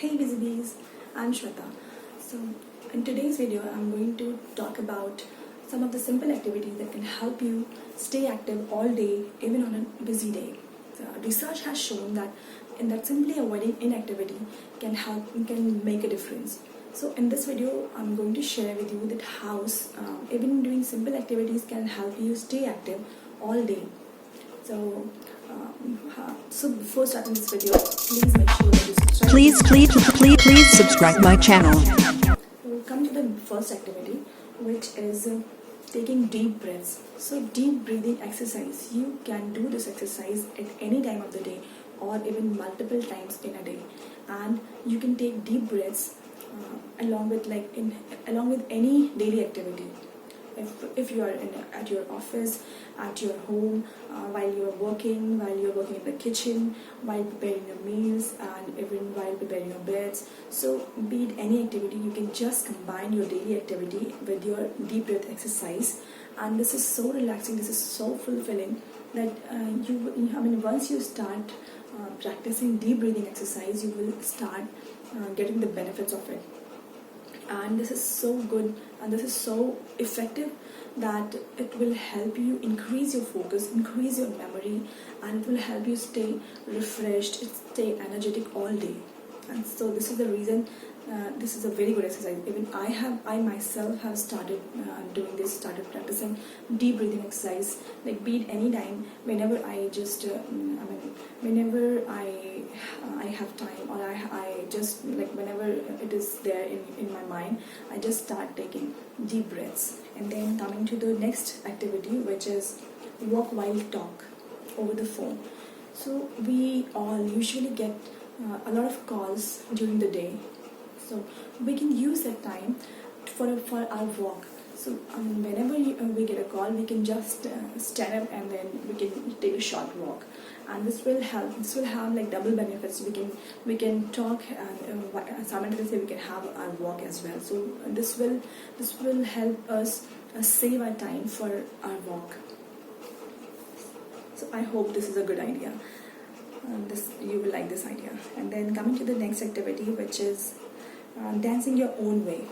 Hey Visibies, I'm Shweta. So in today's video I'm going to talk about some of the simple activities that can help you stay active all day even on a busy day. Research has shown that simply avoiding inactivity can make a difference. So in this video I'm going to share with you that how even doing simple activities can help you stay active all day. So before starting this video, please make sure that you subscribe. Please subscribe my channel. We'll come to the first activity, which is taking deep breaths. So deep breathing exercise. You can do this exercise at any time of the day or even multiple times in a day, and you can take deep breaths along with any daily activity. If you are at your office, at your home, while you are working in the kitchen, while preparing your meals, and even while preparing your beds. So be it any activity, you can just combine your daily activity with your deep breath exercise, and this is so relaxing, this is so fulfilling that once you start practicing deep breathing exercise, you will start getting the benefits of it. And this is so good and this is so effective that it will help you increase your focus, increase your memory, and it will help you stay refreshed, stay energetic all day. And so this is the reason this is a very good exercise. Even I myself have started started practicing deep breathing exercise, like be it any time, whenever I just whenever I have time, or I just whenever it is there in my mind, I just start taking deep breaths. And then coming to the next activity, which is walk while talk over the phone. So we all usually get a lot of calls during the day, so we can use that time for our walk. So whenever we get a call, we can just stand up and then we can take a short walk, and this will have like double benefits. We can talk, and simultaneously we can have our walk as well. So this will help us save our time for our walk. So I hope this is a good idea. You will like this idea. And then coming to the next activity, which is dancing your own way.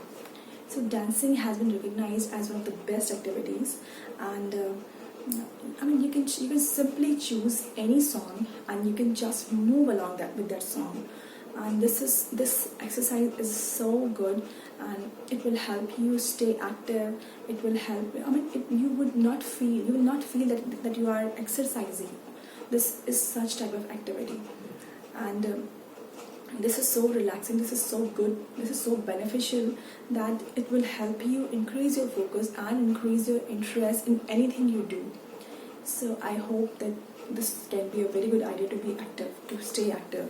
So dancing has been recognized as one of the best activities, and you can simply choose any song and you can just move along with that song. And this exercise is so good, and it will help you stay active. It will help. You will not feel that you are exercising. This is such type of activity, and this is so relaxing, this is so good, this is so beneficial that it will help you increase your focus and increase your interest in anything you do. So I hope that this can be a very good idea to be active, to stay active.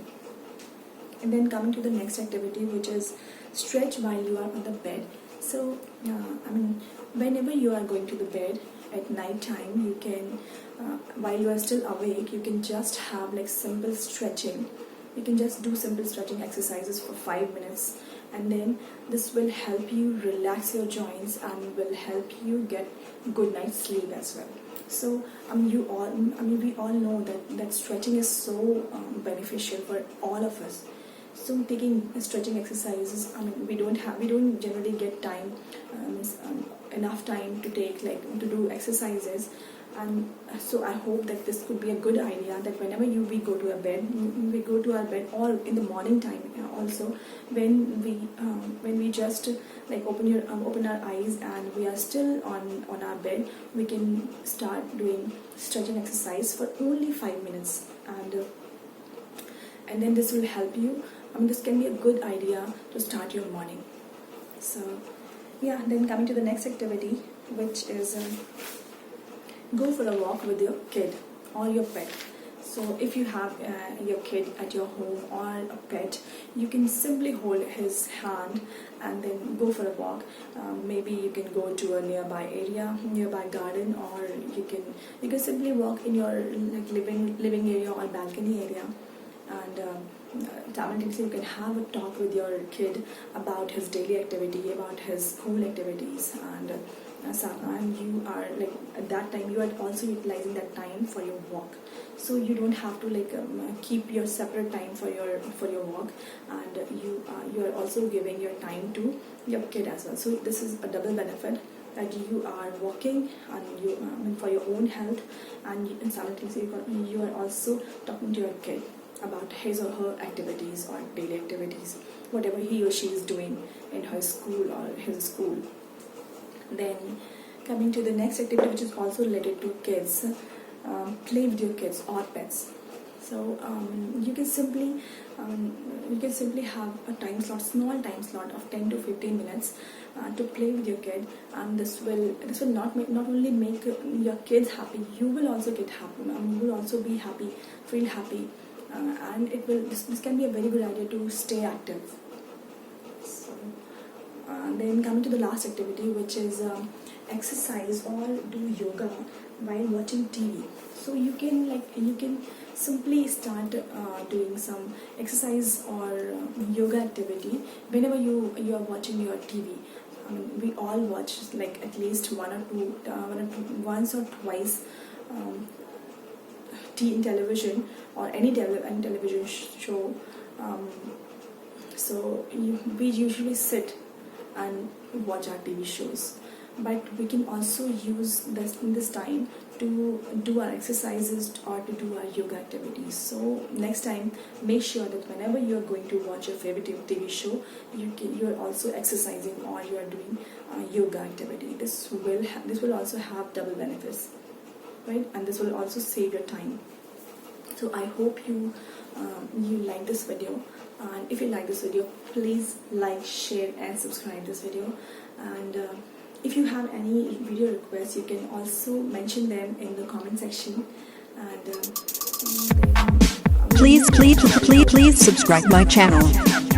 And then coming to the next activity, which is stretch while you are on the bed. So whenever you are going to the bed at night time, you can while you are still awake, you can just have like simple stretching. You can just do simple stretching exercises for 5 minutes, and then this will help you relax your joints and will help you get good night's sleep as well. So we all know that stretching is so beneficial for all of us. So taking stretching exercises, we don't generally get time, enough time to do exercises. And so I hope that this could be a good idea, that whenever we go to our bed, or in the morning time also, when we just open our eyes and we are still on our bed, we can start doing stretching exercise for only 5 minutes, and then this will help you. This can be a good idea to start your morning. So yeah, then coming to the next activity, which is go for a walk with your kid or your pet. So if you have your kid at your home or a pet, you can simply hold his hand and then go for a walk. Maybe you can go to a nearby garden, or you can simply walk in your living area or balcony area, and simultaneously you can have a talk with your kid about his daily activity, about his school activities, and and you are like at that time you are also utilizing that time for your walk. So you don't have to like keep your separate time for your walk, and you are also giving your time to your kid as well. So this is a double benefit, that you are walking and you for your own health, and simultaneously you are also talking to your kid about his or her activities or daily activities, whatever he or she is doing in her school or his school. Then coming to the next activity, which is also related to kids, play with your kids or pets. So you can simply have a time slot, small time slot of 10 to 15 minutes to play with your kid, and this will not only make your kids happy, you will also get happy. You will also be happy, feel happy, and this can be a very good idea to stay active. So, then coming to the last activity, which is exercise or do yoga while watching TV. So you can simply start doing some exercise or yoga activity whenever you are watching your TV. We all watch like at least once or twice in television or any television show. So we usually sit and watch our TV shows, but we can also use this time to do our exercises or to do our yoga activities. So next time, make sure that whenever you are going to watch your favorite TV show, you are also exercising or you are doing yoga activity. This will also have double benefits, right? And this will also save your time. So I hope you like this video, and if you like this video, please like, share and subscribe this video. And if you have any video requests, you can also mention them in the comment section. And Please subscribe my channel.